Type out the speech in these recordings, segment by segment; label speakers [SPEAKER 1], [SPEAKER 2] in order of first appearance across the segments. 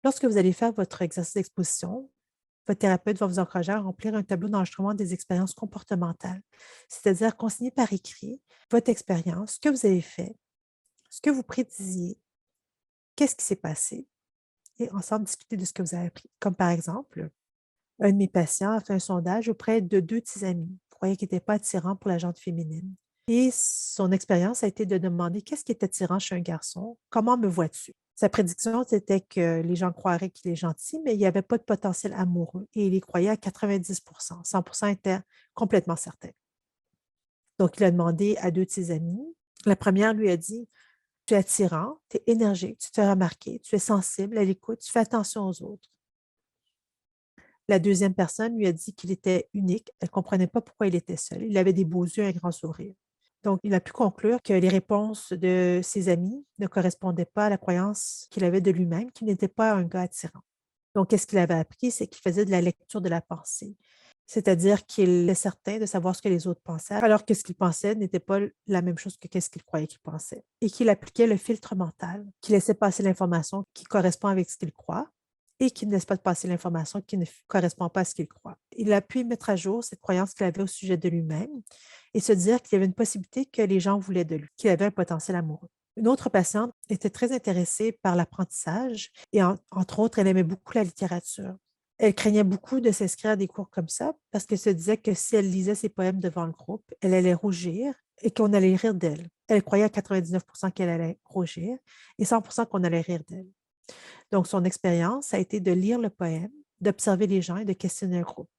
[SPEAKER 1] Lorsque vous allez faire votre exercice d'exposition, votre thérapeute va vous encourager à remplir un tableau d'enregistrement des expériences comportementales, c'est-à-dire consigner par écrit votre expérience, ce que vous avez fait, ce que vous prédisiez, qu'est-ce qui s'est passé, et ensemble discuter de ce que vous avez appris. Comme par exemple, un de mes patients a fait un sondage auprès de 2 de ses amis. Il croyait qu'il n'était pas attirant pour la gente féminine. Et son expérience a été de demander qu'est-ce qui est attirant chez un garçon? Comment me vois-tu? Sa prédiction, c'était que les gens croiraient qu'il est gentil, mais il n'y avait pas de potentiel amoureux. Et il y croyait à 90. 100 étaient complètement certains. Donc, il a demandé à 2 de ses amis. La première lui a dit: tu es attirant, tu es énergique, tu te fais remarquer, tu es sensible, à l'écoute, tu fais attention aux autres. La deuxième personne lui a dit qu'il était unique. Elle ne comprenait pas pourquoi il était seul. Il avait des beaux yeux et un grand sourire. Donc, il a pu conclure que les réponses de ses amis ne correspondaient pas à la croyance qu'il avait de lui-même, qu'il n'était pas un gars attirant. Donc, qu'est-ce qu'il avait appris? C'est qu'il faisait de la lecture de la pensée. C'est-à-dire qu'il est certain de savoir ce que les autres pensaient, alors que ce qu'il pensait n'était pas la même chose que ce qu'il croyait qu'il pensait. Et qu'il appliquait le filtre mental, qui laissait passer l'information qui correspond avec ce qu'il croit et qui ne laisse pas passer l'information qui ne correspond pas à ce qu'il croit. Il a pu mettre à jour cette croyance qu'il avait au sujet de lui-même et se dire qu'il y avait une possibilité que les gens voulaient de lui, qu'il avait un potentiel amoureux. Une autre patiente était très intéressée par l'apprentissage et entre autres, elle aimait beaucoup la littérature. Elle craignait beaucoup de s'inscrire à des cours comme ça parce qu'elle se disait que si elle lisait ses poèmes devant le groupe, elle allait rougir et qu'on allait rire d'elle. Elle croyait à 99 qu'elle allait rougir et 100 qu'on allait rire d'elle. Donc, son expérience a été de lire le poème, d'observer les gens et de questionner un groupe.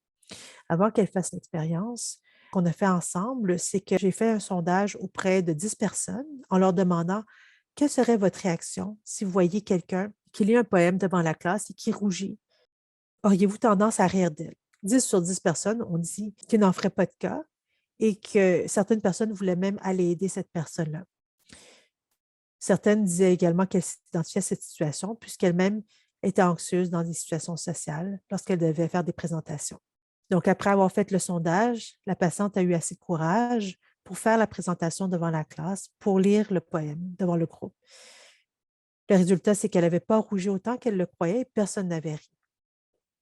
[SPEAKER 1] Avant qu'elle fasse l'expérience, ce qu'on a fait ensemble, c'est que j'ai fait un sondage auprès de 10 personnes en leur demandant quelle serait votre réaction si vous voyez quelqu'un qui lit un poème devant la classe et qui rougit. Auriez-vous tendance à rire d'elle? 10 sur 10 personnes ont dit qu'ils n'en feraient pas de cas et que certaines personnes voulaient même aller aider cette personne-là. Certaines disaient également qu'elles s'identifiaient à cette situation puisqu'elles-mêmes étaient anxieuses dans des situations sociales lorsqu'elles devaient faire des présentations. Donc, après avoir fait le sondage, la patiente a eu assez de courage pour faire la présentation devant la classe, pour lire le poème devant le groupe. Le résultat, c'est qu'elle n'avait pas rougi autant qu'elle le croyait et personne n'avait ri.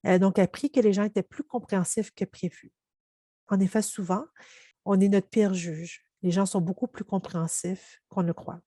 [SPEAKER 1] Elle a donc appris que les gens étaient plus compréhensifs que prévu. En effet, souvent, on est notre pire juge. Les gens sont beaucoup plus compréhensifs qu'on ne le croit.